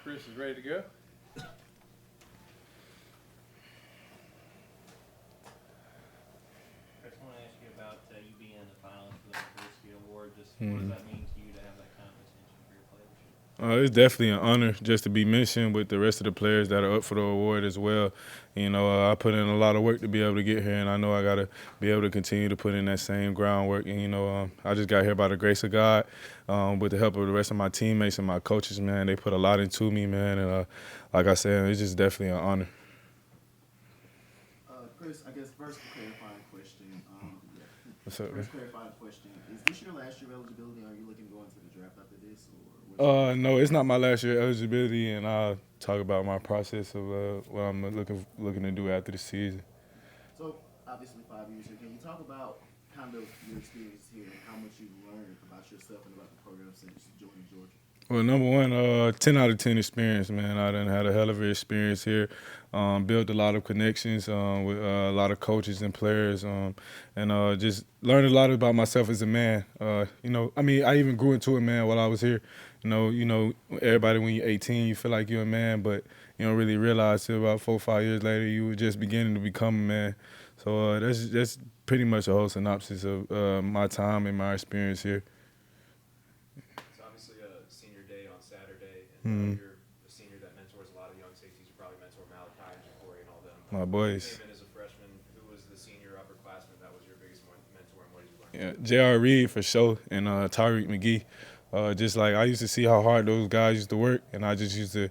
Chris is ready to go. Chris, I want to ask you about you being in the finals for the Diversity Award. Just what does that mean to you to have that kind of attention for your play this year? It's definitely an honor just to be mentioned with the rest of the players that are up for the award as well. I put in a lot of work to be able to get here, and I know I got to be able to continue to put in that same groundwork. And, I just got here by the grace of God with the help of the rest of my teammates and my coaches, man. They put a lot into me, man. And like I said, it's just definitely an honor. Chris, I guess first clarifying question. What's up, man? First clarifying question. Is this your last year of eligibility? Are you looking to go into the draft after this? No, it's not my last year eligibility, and I'll talk about my process of what I'm looking to do after the season. So, obviously 5 years here. Can you talk about kind of your experience here and how much you've learned about yourself and about the program since joining Georgia? Well, number one, 10 out of 10 experience, man. I done had a hell of an experience here. Built a lot of connections with a lot of coaches and players, and just learned a lot about myself as a man. I even grew into it, man, while I was here. Everybody when you're 18, you feel like you're a man, but you don't really realize till about 4 or 5 years later you were just beginning to become a man. So that's pretty much a whole synopsis of my time and my experience here. It's obviously a senior day on Saturday, and you're a senior that mentors a lot of young safeties. You probably mentor Malachi and Ja'Cory and all them. My boys. Came in as a freshman. Who was the senior upperclassman that was your biggest mentor, and what did you learn? Yeah, J.R. Reed for sure, and Tyreek McGee. Just like I used to see how hard those guys used to work, and I just used to,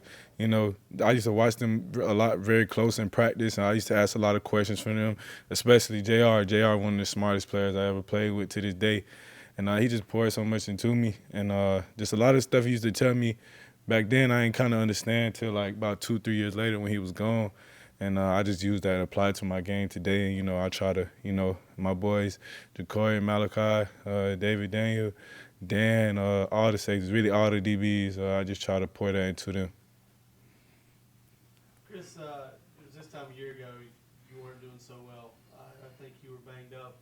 I used to watch them a lot, very close in practice, and I used to ask a lot of questions from them, especially J.R. J.R. one of the smartest players I ever played with to this day, and he just poured so much into me, and just a lot of stuff he used to tell me back then I didn't kind of understand till like about 2-3 years later when he was gone. And I just used that and applied to my game today. And, I try to, my boys, Ja'Cory, Malachi, David Daniel, Dan, all the safeties, really all the DBs, I just try to pour that into them. Chris, it was this time a year ago you weren't doing so well. I think you were banged up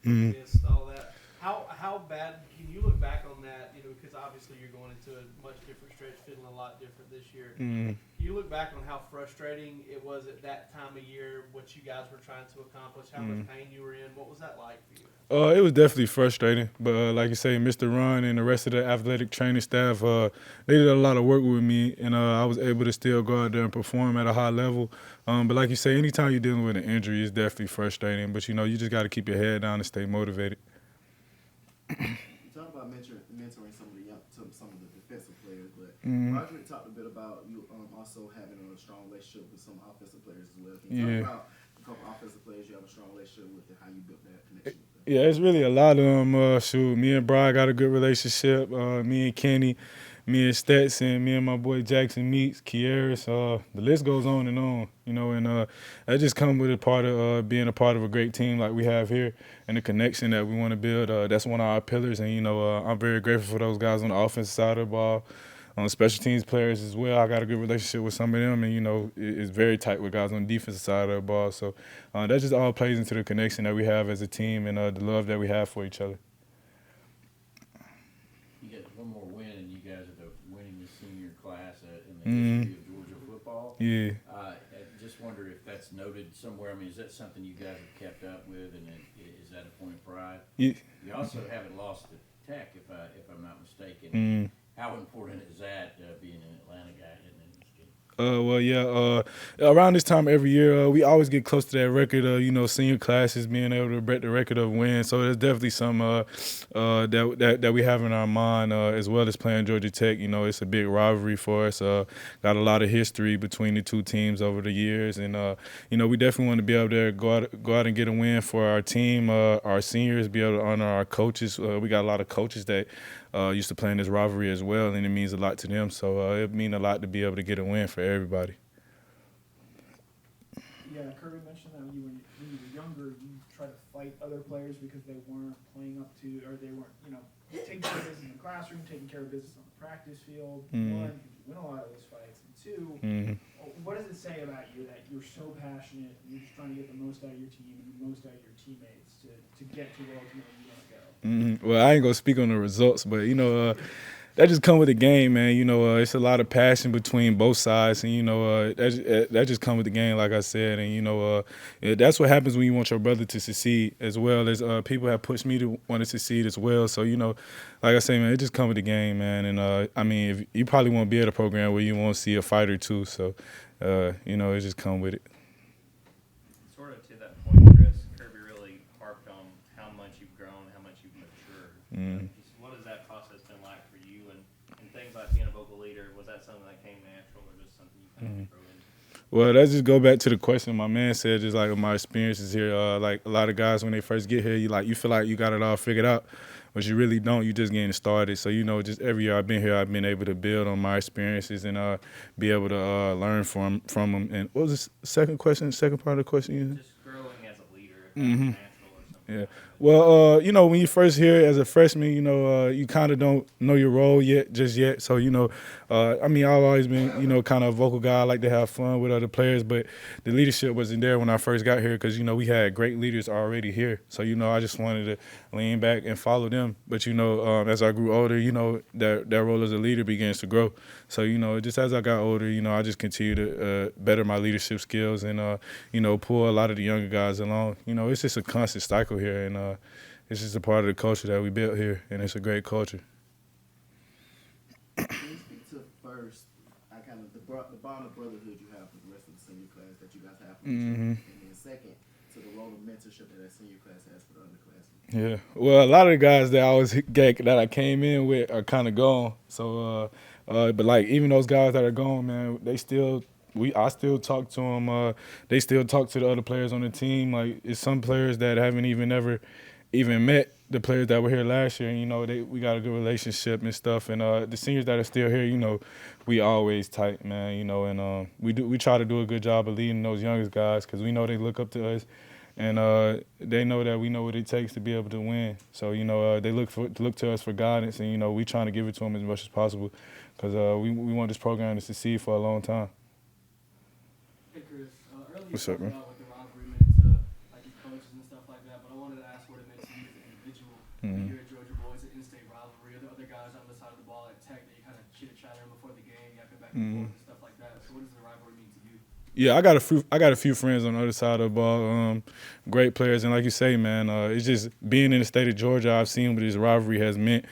and missed all that. How bad can you look back on that? Because obviously you're going into a much different stretch, feeling a lot different this year. Can you look back on how frustrating it was at that time of year, what you guys were trying to accomplish, how much pain you were in? What was that like for you? It was definitely frustrating, but like you say, Mr. Run and the rest of the athletic training staff, they did a lot of work with me, and I was able to still go out there and perform at a high level. But like you say, anytime you're dealing with an injury, it's definitely frustrating. But you just got to keep your head down and stay motivated. You talk about mentoring some of the defensive players, but Roderick talked a bit about you also having a strong relationship with some offensive players as well. Can you talk about a couple offensive players you have a strong relationship with and how you built that connection with them? Yeah, it's really a lot of them. Me and Brian got a good relationship. Me and Kenny, me and Stetson, me and my boy Jackson Meeks, Kieris. The list goes on and on, and that just comes with a part of being a part of a great team like we have here and the connection that we want to build. That's one of our pillars, and, I'm very grateful for those guys on the offensive side of the ball. On special teams players as well, I got a good relationship with some of them, and it's very tight with guys on the defensive side of the ball. So that just all plays into the connection that we have as a team and the love that we have for each other. You got one more win, and you guys are the winningest senior class in the history of Georgia football. Yeah. I just wonder if that's noted somewhere. I mean, is that something you guys have kept up with, and is that a point of pride? Yeah. You also haven't lost to Tech, if I'm not mistaken. How important is that, being an Atlanta guy hitting in this game? Well, yeah. Around this time every year, we always get close to that record of, senior classes being able to break the record of wins. So there's definitely some that we have in our mind, as well as playing Georgia Tech. It's a big rivalry for us. Got a lot of history between the two teams over the years, and we definitely want to be able to go out and get a win for our team, our seniors, be able to honor our coaches. We got a lot of coaches that used to play in this rivalry as well, and it means a lot to them. So it means a lot to be able to get a win for everybody. Yeah, Kirby mentioned that when you were younger, you tried to fight other players because they weren't playing up to, or they weren't, taking care of business in the classroom, taking care of business on the practice field. One, because you win a lot of those fights, and two, what does it say about you that you're so passionate, and you're just trying to get the most out of your team and the most out of your teammates to get to where ultimately you want to go? Well, I ain't gonna speak on the results, but that just come with the game, man. You know, it's a lot of passion between both sides, and you know, that just come with the game, like I said. And you know, that's what happens when you want your brother to succeed, as well as people have pushed me to want to succeed as well. So you know, like I say, man, it just come with the game, man. And I mean, if you probably won't be at a program where you won't see a fighter too. So you know, it just come with it. Sort of to that point, Chris, Kirby really harped on how much you've grown, how much you've matured. What has that process been like for you, and things like being a vocal leader? Was that something that came natural, or just something you kind of grew into? Well, let's just go back to the question my man said, just like my experiences here. Like a lot of guys, when they first get here, you feel like you got it all figured out, but you really don't. You just getting started. So, you know, just every year I've been here, I've been able to build on my experiences and be able to learn from them. And what was the second question? Second part of the question you had? Just growing as a leader, if that's natural or something. Yeah. Well, you know, when you first here as a freshman, you know, you kind of don't know your role just yet. So, you know, I mean, I've always been, you know, kind of a vocal guy. I like to have fun with other players, but the leadership wasn't there when I first got here because, you know, we had great leaders already here. So, you know, I just wanted to lean back and follow them. But, you know, as I grew older, you know, that role as a leader begins to grow. So, you know, just as I got older, you know, I just continued to better my leadership skills and, you know, pull a lot of the younger guys along. You know, it's just a constant cycle here, and it's just a part of the culture that we built here, and it's a great culture. Can you speak to first, kind of the bond of brotherhood you have with the rest of the senior class that you guys have with each other, and then second, to the role of mentorship that senior class has for the underclassmen? Yeah, well, a lot of the guys that I came in with are kind of gone. So, but like even those guys that are gone, man, I still talk to them. They still talk to the other players on the team. Like it's some players that haven't never even met the players that were here last year. And, you know, we got a good relationship and stuff. And the seniors that are still here, you know, we always tight, man. You know, and we try to do a good job of leading those youngest guys because we know they look up to us. And they know that we know what it takes to be able to win. So, you know, they look to us for guidance, and, you know, we trying to give it to them as much as possible because we want this program to succeed for a long time. Hey, Chris. Earlier What's you up, talked man? about what the rivalry meant to like your coaches and stuff like that, but I wanted to ask what it meant to you as an individual. You're at Georgia Boys, an in-state rivalry. Are there other guys on the side of the ball at Tech that you kind of chitter-chatter before the game, yapping back and forth and stuff like that? So what does the rivalry mean to you? Yeah, I got a few friends on the other side of the ball, great players, and like you say, man, it's just being in the state of Georgia. I've seen what this rivalry has meant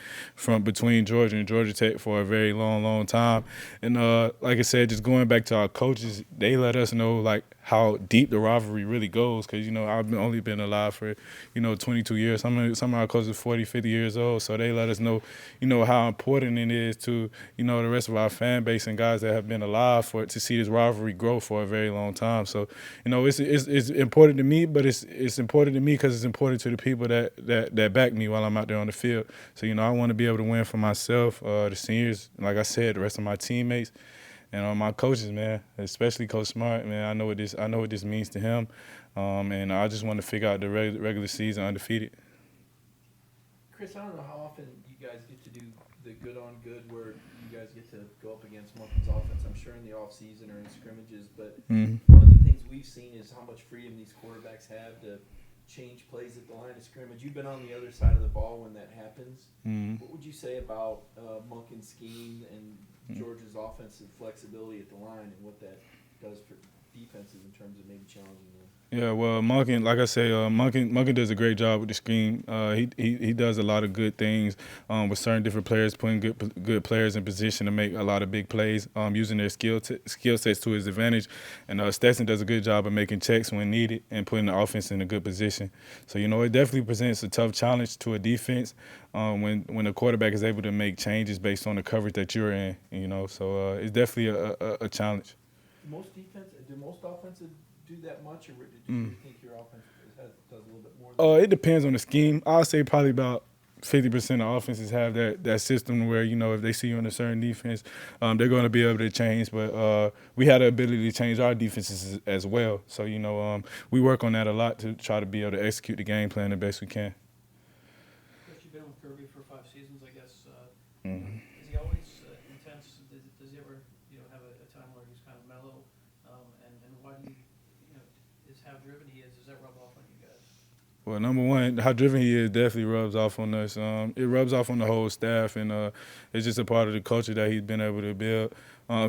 between Georgia and Georgia Tech for a very long time, and like I said, just going back to our coaches, they let us know like how deep the rivalry really goes because, you know, I've only been alive for, you know, 22 years. Some of our coaches are 40, 50 years old, so they let us know, you know, how important it is to, you know, the rest of our fan base and guys that have been alive to see this rivalry grow for a very long time. So, you know, it's important to me, but it's important to me because it's important to the people that back me while I'm out there on the field. So, you know, I want to be able to win for myself, the seniors, like I said, the rest of my teammates. And my coaches, man, especially Coach Smart, man, I know what this means to him, and I just want to figure out the regular season undefeated. Chris, I don't know how often you guys get to do the good on good where you guys get to go up against Monken's offense. I'm sure in the off season or in scrimmages, but one of the things we've seen is how much freedom these quarterbacks have to change plays at the line of scrimmage. You've been on the other side of the ball when that happens. What would you say about Monken's scheme and Georgia's offensive flexibility at the line and what that does for defenses in terms of maybe challenging them? Yeah, well, Monken, like I say, Monken does a great job with the scheme. He does a lot of good things with certain different players, putting good players in position to make a lot of big plays, using their skill sets to his advantage. And Stetson does a good job of making checks when needed and putting the offense in a good position. So, you know, it definitely presents a tough challenge to a defense when a quarterback is able to make changes based on the coverage that you're in. You know, so it's definitely a challenge. Do most offenses do that much, or did you think your offense does a little bit more? It depends on the scheme. I'll say probably about 50% of offenses have that system where, you know, if they see you on a certain defense, they're going to be able to change. But we had the ability to change our defenses as well. So, you know, we work on that a lot to try to be able to execute the game plan the best we can. Chris, you've been with Kirby for 5 seasons, I guess. Is he always intense? Does he ever, you know, have a time where he's kind of mellow? And why do you know, is how driven he is? Does that rub off on you guys? Well, number one, how driven he is definitely rubs off on us. It rubs off on the whole staff, and it's just a part of the culture that he's been able to build.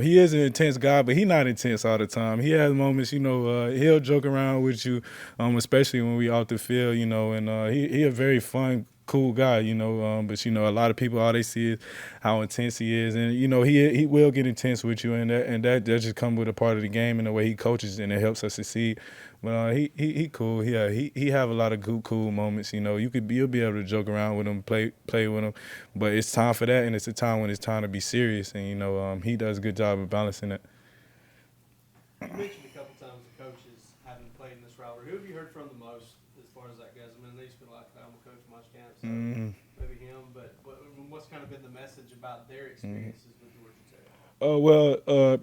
He is an intense guy, but he's not intense all the time. He has moments, he'll joke around with you, especially when we out the field, and he a very fun, cool guy, but, a lot of people, all they see is how intense he is. And, he will get intense with you, and that just comes with a part of the game and the way he coaches, and it helps us succeed. But he cool. Yeah, he have a lot of cool moments. You'll be able to joke around with him, play with him, but it's time for that, and it's a time when it's time to be serious. And he does a good job of balancing it. You mentioned a couple times the coaches having played in this rivalry. Who have you heard from the most as far as that goes? I mean, they spent a lot of time with Coach Muschamp, so maybe him. But what's kind of been the message about their experiences with Georgia Tech?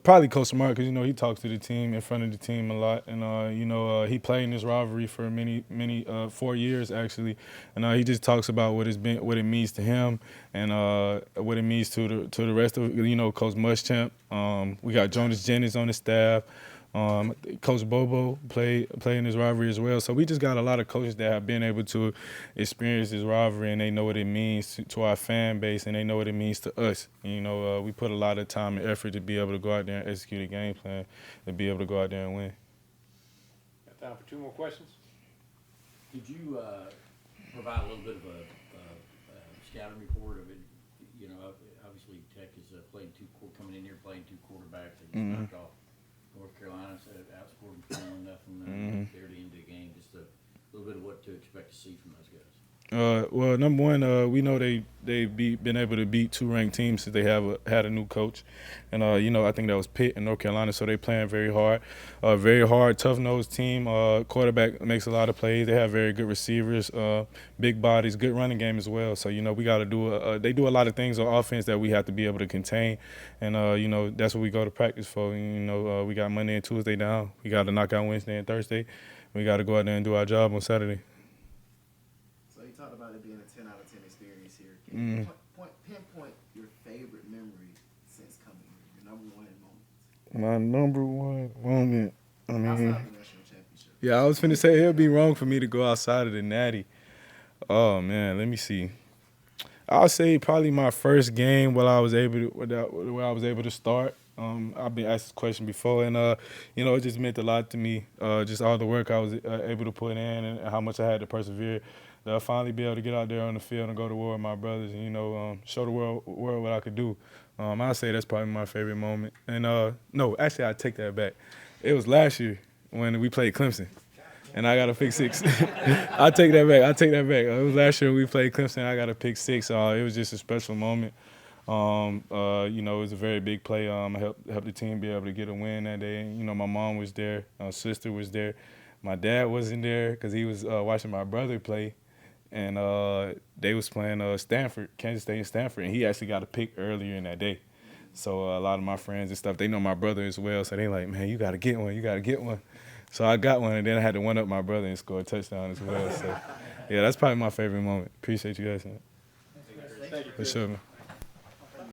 Probably Coach Smart, because he talks to the team in front of the team a lot, and he played in this rivalry for many 4 years actually, and he just talks about what it means to him, and what it means to the rest of Coach Muschamp. We got Jonas Jennings on the staff. Coach Bobo played in this rivalry as well. So we just got a lot of coaches that have been able to experience this rivalry, and they know what it means to our fan base, and they know what it means to us. We put a lot of time and effort to be able to go out there and execute a game plan, and be able to go out there and win. Got time for 2 more questions? Could you provide a little bit of a scouting report of it? Obviously Tech is coming in here playing 2 quarterbacks and knocked off North Carolina, so outscored them 4-0 there to end the game. Just a little bit of what to expect to see from those guys. Well, number one, we know they've been able to beat 2 ranked teams since they had a new coach, and I think that was Pitt and North Carolina. So they playing very hard, tough-nosed team. Quarterback makes a lot of plays. They have very good receivers, big bodies, good running game as well. So we got to do. They do a lot of things on offense that we have to be able to contain, and that's what we go to practice for. We got Monday and Tuesday down. We got to knock out Wednesday and Thursday. We got to go out there and do our job on Saturday. You talked about it being a 10 out of 10 experience here. Can you pinpoint your favorite memory since coming here? Your number one moment? My number one moment. Outside of the national championship. Yeah, I was finna say it'd be wrong for me to go outside of the Natty. Oh man, let me see. I'll say probably my first game where I was able to start. I've been asked this question before, and it just meant a lot to me. Just all the work I was able to put in, and how much I had to persevere. I'll finally be able to get out there on the field and go to war with my brothers, and show the world what I could do. I'd say that's probably my favorite moment. And no, actually, I take that back. It was last year when we played Clemson, and I got a pick 6. I take that back. It was last year we played Clemson. I got a pick 6. It was just a special moment. It was a very big play. I helped the team be able to get a win that day. My mom was there. My sister was there. My dad wasn't there because he was watching my brother play. And they was playing Stanford, Kansas State and Stanford, and he actually got a pick earlier in that day. So a lot of my friends and stuff, they know my brother as well, so they like, man, you got to get one. So I got one, and then I had to one-up my brother and score a touchdown as well. So, yeah, that's probably my favorite moment. Appreciate you guys. Man. Thank you. For sure, man.